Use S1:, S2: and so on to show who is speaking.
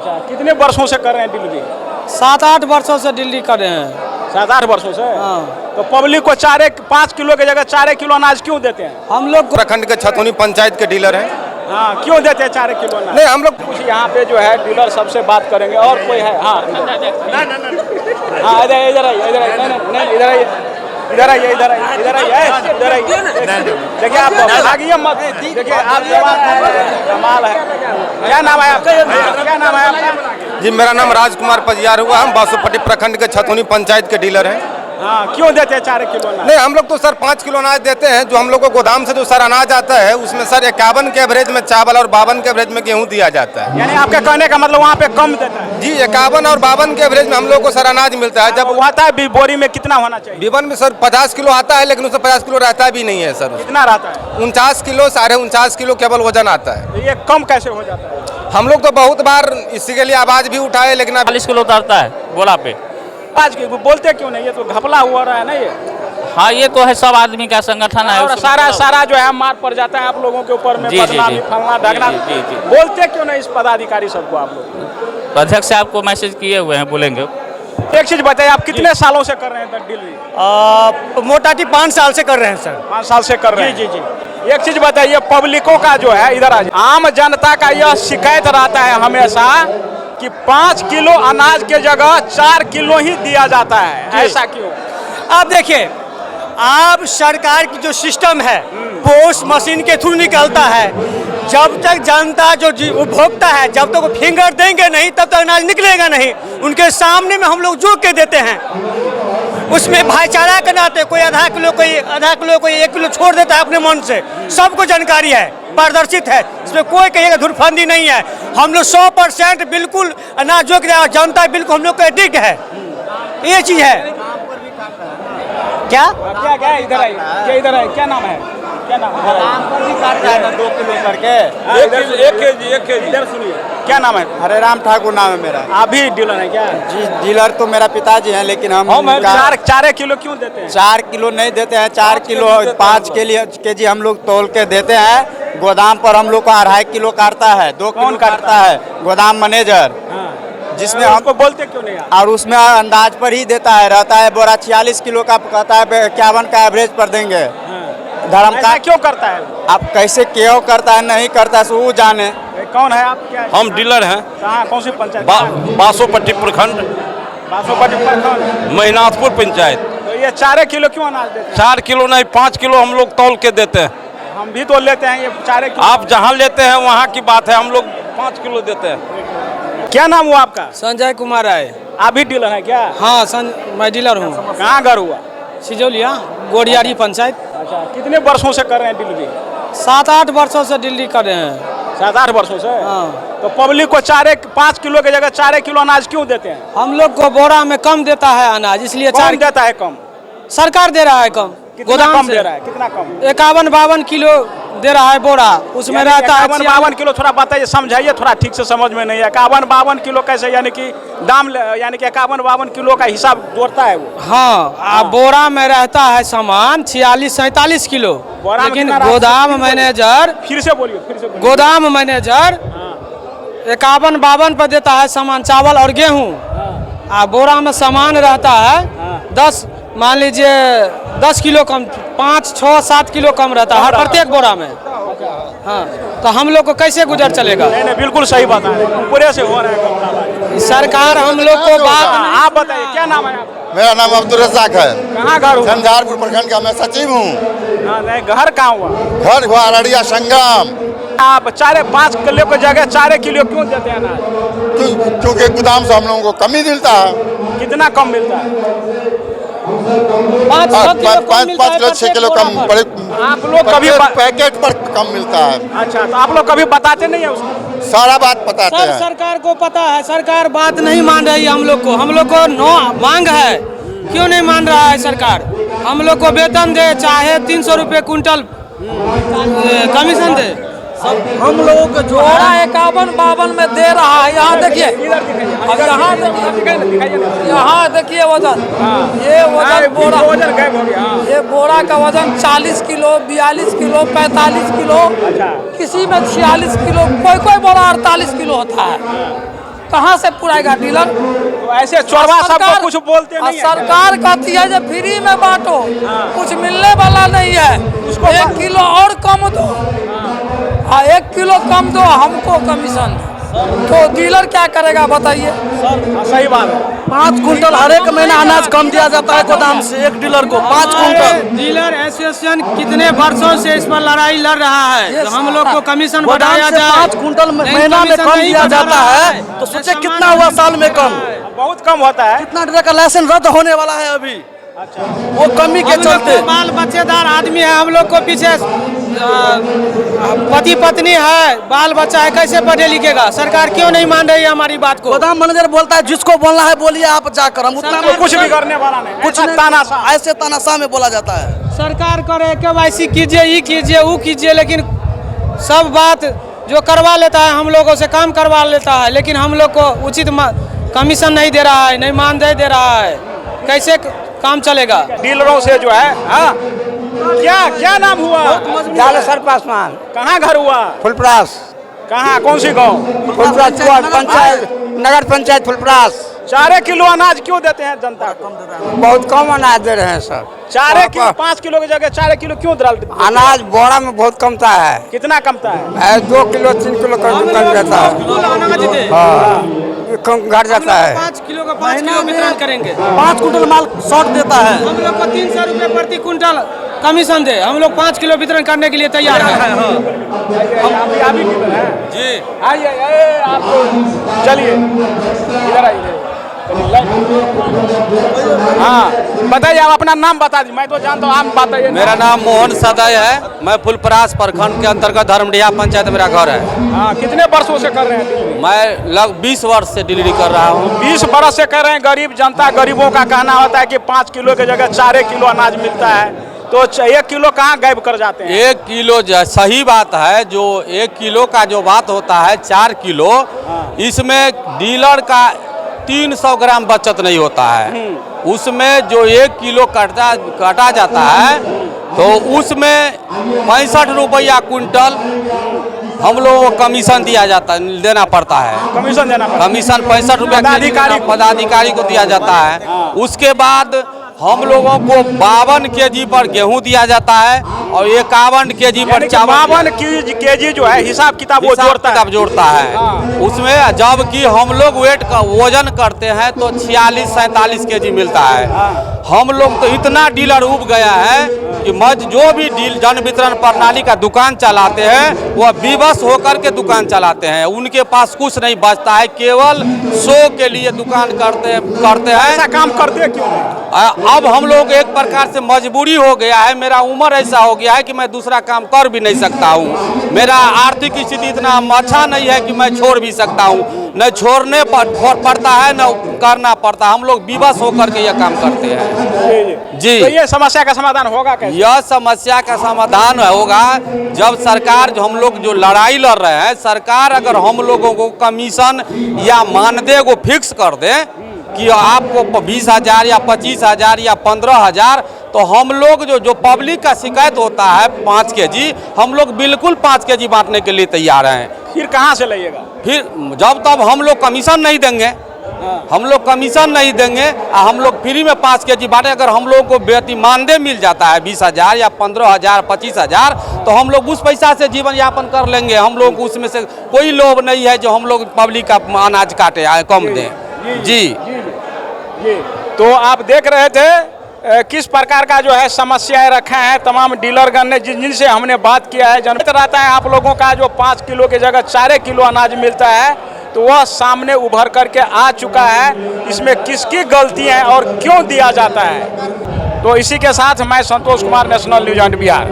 S1: अच्छा, कितने वर्षों से कर रहे हैं डिलीवरी?
S2: 7-8 वर्षों से डिलीवरी कर रहे हैं।
S1: 7-8 वर्षों से?
S2: हाँ।
S1: तो पब्लिक को 5 किलो की जगह 4 किलो अनाज क्यों देते हैं?
S2: हम लोग
S3: प्रखंड के छतौनी पंचायत के डीलर हैं।
S1: हाँ, क्यों देते हैं 4 किलो अनाज?
S3: नहीं, हम लोग
S1: कुछ यहाँ पे जो है डीलर सबसे बात करेंगे। और कोई है? हाँ, हाँ, इधर आइए, इधर आइए, नहीं, इधर आइए, इधर आइए, इधर आइए, इधर आइए, इधर आइए। देखिए आप भागिए मत, देखिए आप कमाल है। क्या नाम है आपका? क्या नाम है आपका?
S3: जी, मेरा नाम राजकुमार पजियार हुआ। हम बासोपट्टी प्रखंड के छतौनी पंचायत के डीलर हैं।
S1: हाँ, क्यों देते हैं 4 किलो अनाज?
S3: नहीं, हम लोग तो सर 5 किलो अनाज देते हैं। जो हम लोग को गोदाम से जो सर अनाज आता है उसमें सर 51 के एवरेज में चावल और 52 के एवरेज में गेहूं दिया जाता है।
S1: यानी आपके कहने का मतलब वहाँ पे कम देता है?
S3: जी, 51 और 52 के एवरेज में हम लोग को सर अनाज मिलता है। जब
S1: वो आता है बोरी में कितना होना चाहिए?
S3: बीवन में सर 50 किलो आता है, लेकिन उसमें 50 किलो रहता भी नहीं है सर।
S1: कितना रहता है?
S3: 49 किलो, 49.5 किलो केवल वजन आता है।
S1: तो ये कम कैसे हो जाता है?
S3: हम लोग तो बहुत बार इसी के लिए आवाज भी उठाए, लेकिन
S4: 40 किलो उतारता है बोला पे।
S1: आज के बोलते क्यों नहीं? ये तो घपला हुआ रहा है ना ये।
S4: हाँ, ये तो है, सब आदमी का संगठन है।
S1: और सारा जो है मार पड़ जाता है आप लोगों के ऊपर में,
S4: जी,
S1: बदनामी,
S4: जी,
S1: फलना ढगना।
S4: जी।
S1: बोलते क्यों नहीं इस पदाधिकारी सबको आप लोग?
S4: अध्यक्ष साहब को मैसेज किए हुए हैं, बोलेंगे।
S1: एक चीज बताइए, आप कितने सालों से कर रहे हैं डिलीवरी?
S2: मोटाटी 5 साल से कर रहे हैं सर।
S1: 5 साल से कर रहे हैं?
S2: जी, जी, जी।
S1: एक चीज बताइए, पब्लिकों का जो है इधर आम जनता का यह शिकायत रहता है हमेशा कि 5 किलो अनाज के जगह 4 किलो ही दिया जाता है। ऐसा क्यों?
S2: आप देखिए, अब सरकार की जो सिस्टम है वो उस मशीन के थ्रू निकलता है। जब तक जनता जो उपभोक्ता है, जब तक वो फिंगर देंगे नहीं तब तक अनाज निकलेगा नहीं। उनके सामने में हम लोग जोक के देते हैं। उसमें भाईचारा के नाते कोई आधा किलो, कोई 1 किलो छोड़ देता है अपने मन से। सबको जानकारी है, पारदर्शित है, इसमें कोई कहिएगा धुरफंदी नहीं है। हम लोग 100% बिल्कुल अनाज जोक रहे हैं। जनता बिल्कुल हम लोग का एडिक्ट है, ये चीज है। क्या
S1: इधर आइए, इधर आइए, क्या नाम है? क्या नाम है?
S2: पर भी काटता है ना 2 किलो करके।
S1: 1 केजी। इधर सुनिए, क्या नाम है?
S2: हरे राम ठाकुर नाम है मेरा।
S1: आप भी डीलर है क्या?
S2: जी, डीलर तो मेरा पिताजी हैं, लेकिन हम
S1: 4 किलो क्यों देते हैं?
S2: 4 किलो नहीं देते हैं। 4 किलो 5 केजी हम लोग तोल के देते हैं। गोदाम पर हम लोग को 2.5 किलो काटता है, 2 किलो काटता है गोदाम मैनेजर, जिसमें हमको
S1: बोलते क्यों नहीं?
S2: और उसमें अंदाज पर ही देता है। रहता है बोरा 46 किलो का, कहता है 51 का एवरेज पर देंगे। धर्म का
S1: क्यों करता है?
S2: आप कैसे क्यों करता है, नहीं करता है, वो जाने।
S1: कौन है आप? क्या
S5: हम डीलर हैं।
S1: कहाँ, कौन सी पंचायत?
S5: बासोपट्टी प्रखंड,
S1: बासोपट्टी प्रखंड,
S5: महिनाथपुर पंचायत।
S1: तो ये 4 किलो क्यों अनाज देते हैं?
S5: 4 किलो नहीं, 5 किलो हम लोग तौल के देते हैं।
S1: हम भी तो लेते हैं ये 4 किलो।
S5: आप जहाँ लेते हैं वहाँ की बात है, हम लोग 5 किलो देते हैं।
S1: क्या नाम हुआ आपका?
S2: संजय कुमार राय।
S1: आप भी डीलर है क्या?
S2: हाँ, मैं डीलर हूँ।
S1: कहाँ घर हुआ?
S2: सिजौलिया गोडियारी पंचायत।
S1: अच्छा, कितने वर्षों से कर रहे हैं डिलीवरी?
S2: 7-8 वर्षों से डिलीवरी कर रहे हैं।
S1: 7-8 वर्षों से?
S2: हाँ।
S1: तो पब्लिक को 5 किलो की जगह 4 किलो अनाज क्यों देते हैं?
S2: हम लोग को बोरा में कम देता है अनाज, इसलिए 4
S1: देता है कम।
S2: सरकार दे रहा है कम।
S1: गोदाम कम दे रहा है? कितना कम?
S2: 51-52 किलो दे रहा है बोरा। उसमें रहता है
S1: 51-52 किलो। थोड़ा बताइए, समझाइए, थोड़ा ठीक से समझ में नहीं है। 51-52 किलो कैसे? यानी कि दाम, यानी कि 51-52 किलो का हिसाब जोड़ता है वो?
S2: हाँ, बोरा में रहता है सामान 46-47 किलो, लेकिन गोदाम मैनेजर,
S1: फिर से बोलिए।
S2: गोदाम मैनेजर 51-52 पर देता है सामान, चावल और गेहूँ। बोरा में सामान रहता है 10, मान लीजिए 10 किलो कम, 5, 6, 7 किलो कम रहता है प्रत्येक बोरा में। हाँ, तो हम लोग को कैसे गुजर चलेगा?
S1: नहीं, बिल्कुल सही बात है, पूरे से हो रहा है।
S2: सरकार हम लोग को बात।
S1: आप बताइए, क्या नाम है आपका?
S6: मेरा नाम अब्दुल रज़ाक है।
S1: कहाँ घर हुआ?
S6: झंझारपुर प्रखंड का मैं सचिव हूँ।
S1: नहीं, घर कहाँ हुआ?
S6: घर हुआ अररिया संग्राम।
S1: आप 5 किलो की जगह 4 किलो क्यों देते हैं अनाज?
S6: क्योंकि गोदाम से हम लोगों को कमी मिलता है।
S1: कितना कम मिलता है?
S6: 5 किलो 6 किलो कम।
S1: आप लोग कभी
S6: पैकेट पर कम मिलता है।
S1: अच्छा, तो आप लोग कभी बताते नहीं है उसको?
S6: सारा बात बताते
S2: सब
S6: हैं।
S2: सरकार को पता है, सरकार बात नहीं मान रही है हम लोग को नो मांग है। क्यों नहीं मान रहा है सरकार? हम लोग को वेतन दे, चाहे 300 रुपये कुंटल कमीशन दे।
S7: हम लोगों को जोड़ा 51-52 में दे रहा है। यहाँ देखिए, अब यहाँ देखिए वजन, ये वजन बोरा, ये बोरा का वजन 40 किलो, 42 किलो, 45 किलो, किसी में 46 किलो, कोई बोरा 48 किलो होता है। तो कहाँ से पुराएगा डीलर?
S1: तो ऐसे चोरवा सबको कुछ बोलते नहीं है।
S7: सरकार कहती है जो फ्री में बांटो, कुछ मिलने वाला नहीं है। उसको 1 किलो और कम दो, 1 किलो कम दो, हमको कमीशन दो। तो डीलर क्या करेगा बताइए?
S1: सही बात है।
S8: 5 कुंटल हर एक महीना अनाज कम दिया जाता है गोदाम से एक डीलर को 5 कुंटल।
S2: डीलर एसोसिएशन कितने वर्षों से इस पर लड़ाई लड़ रहा है, तो हम लोग को कमीशन बढ़ाया जाए।
S8: 5 कुंटल महीना में कम दिया जाता है, तो सोचे कितना हुआ साल में कम?
S1: बहुत कम होता है।
S8: कितना डीलर का लाइसेंस रद्द होने वाला है अभी।
S1: अच्छा,
S8: वो कमी के चलते।
S2: बाल बच्चेदार आदमी है, हम लोग को पीछे पति पत्नी है, बाल बच्चा है, कैसे पढ़े लिखेगा? सरकार क्यों नहीं मान रही है हमारी बात को?
S8: गोदाम मैनेजर बोलता है जिसको बोलना है बोलिए आप जाकर, हम उतना
S1: तो कुछ भी करने वाला नहीं,
S8: कुछ
S1: ऐसा तानाशाह।
S8: ऐसे तानाशाह में बोला जाता है।
S2: सरकार करे KYC कीजिए, ये कीजिए, वो कीजिए, लेकिन सब बात जो करवा लेता है हम लोगों से काम करवा लेता है, लेकिन हम लोग को उचित कमीशन नहीं दे रहा है, नहीं मानदेय दे रहा है, कैसे काम चलेगा?
S1: डीलरों से जो है। हाँ, क्या नाम हुआ?
S9: जालेसर पासवान।
S1: कहाँ घर हुआ?
S9: फुलपरास।
S1: कहाँ, कौन सी गाँव?
S9: फुलपरास पंचायत, नगर पंचायत फुलपरास।
S1: 4 किलो अनाज क्यों देते हैं जनता को?
S9: बहुत कम अनाज दे रहे हैं सर।
S1: 4 किलो, 5 किलो की जगह 4 किलो क्यों डालते हैं?
S9: अनाज बोरा में बहुत कमता है।
S1: कितना कमता है?
S9: 2 किलो 3 किलो का कम जाता है। हाँ, घट जाता है।
S2: 5 किलो का 5 किलो वितरण करेंगे।
S8: 5 कुंटल माल शॉर्ट देता है।
S2: हम लोग को 300 रुपये प्रति कुंटल कमीशन दे, हम लोग 5 किलो वितरण करने के लिए तैयार हैं।
S1: आप ही डीलर हैं?
S2: जी,
S1: आइए आप चलिए इधर आइए। हाँ, बताइए, आप अपना नाम बता दीजिए। मैं तो जानता हूँ, आप बताइए।
S3: मेरा नाम मोहन सदय है, मैं फुलपरास प्रखंड के अंतर्गत धर्मडिया पंचायत मेरा घर है।
S1: हाँ, कितने वर्षों से कर रहे हैं?
S3: मैं लगभग 20 वर्ष से डिलीवरी कर रहा हूँ।
S1: 20 वर्ष से कर रहे हैं। गरीब जनता, गरीबों का कहना होता है कि 5 किलो की जगह 4 किलो अनाज मिलता है, तो 1 किलो कहाँ गायब कर जाते हैं?
S3: 1 किलो सही बात है, जो 1 किलो का जो बात होता है 4 किलो, इसमें डीलर का 300 ग्राम बचत नहीं होता है। उसमें जो 1 किलो काटा जाता है, तो उसमें 65 रुपया कुंटल हम लोगों को कमीशन देना पड़ता है।
S1: कमीशन देना पड़ता है।
S3: कमीशन 65 रुपया पदाधिकारी को दिया जाता है। उसके बाद हम लोगों को 52 केजी पर गेहूं दिया जाता है और 51 केजी पर चावल।
S1: 52 केजी जो है हिसाब किताब वो
S3: जोड़ता है। उसमें जबकि हम लोग वेट का वजन करते हैं तो 46-47 केजी मिलता है। हम लोग तो इतना डीलर उब गया है कि जो भी जन वितरण प्रणाली का दुकान चलाते हैं वह विवश होकर के दुकान चलाते हैं। उनके पास कुछ नहीं बचता है, केवल शो के लिए दुकान करते हैं।
S1: ऐसा काम करते क्यों नहीं?
S3: अब हम लोग एक प्रकार से मजबूरी हो गया है। मेरा उम्र ऐसा हो गया है कि मैं दूसरा काम कर भी नहीं सकता हूँ। मेरा आर्थिक स्थिति इतना अच्छा नहीं है कि मैं छोड़ भी सकता हूँ। न छोड़ने पड़ता है न करना पड़ता। हम लोग विवश होकर के यह काम करते हैं। जी,
S1: तो ये समस्या का समाधान होगा कैसे?
S3: यह समस्या का समाधान होगा जब सरकार, जो हम लोग जो लड़ाई लड़ रहे हैं, सरकार अगर हम लोगों को कमीशन या मानदेय को फिक्स कर दे कि आपको 20,000 या 25,000 या 15,000, तो हम लोग जो पब्लिक का शिकायत होता है 5 केजी, हम लोग बिल्कुल 5 केजी बांटने के लिए तैयार हैं।
S1: फिर कहाँ से लाइएगा?
S3: फिर जब तब हम लोग कमीशन नहीं देंगे, हम लोग कमीशन नहीं देंगे, हम लोग फ्री में 5 केजी बांटे। अगर हम लोग को बेहती मानदेय मिल जाता है 20,000 या 15,000 25,000, तो हम लोग उस पैसा से जीवन यापन कर लेंगे। हम लोग उसमें से कोई लोभ नहीं है जो हम लोग पब्लिक का अनाज काटे कम दें। जी,
S1: तो आप देख रहे थे किस प्रकार का जो है समस्याएं रखे हैं तमाम डीलरगण ने, जिनसे हमने बात किया है। जनता रहता है आप लोगों का जो 5 किलो की जगह 4 किलो अनाज मिलता है, तो वह सामने उभर करके आ चुका है। इसमें किसकी गलती है और क्यों दिया जाता है? तो इसी के साथ मैं संतोष कुमार, नेशनल न्यूज़ 8 बिहार।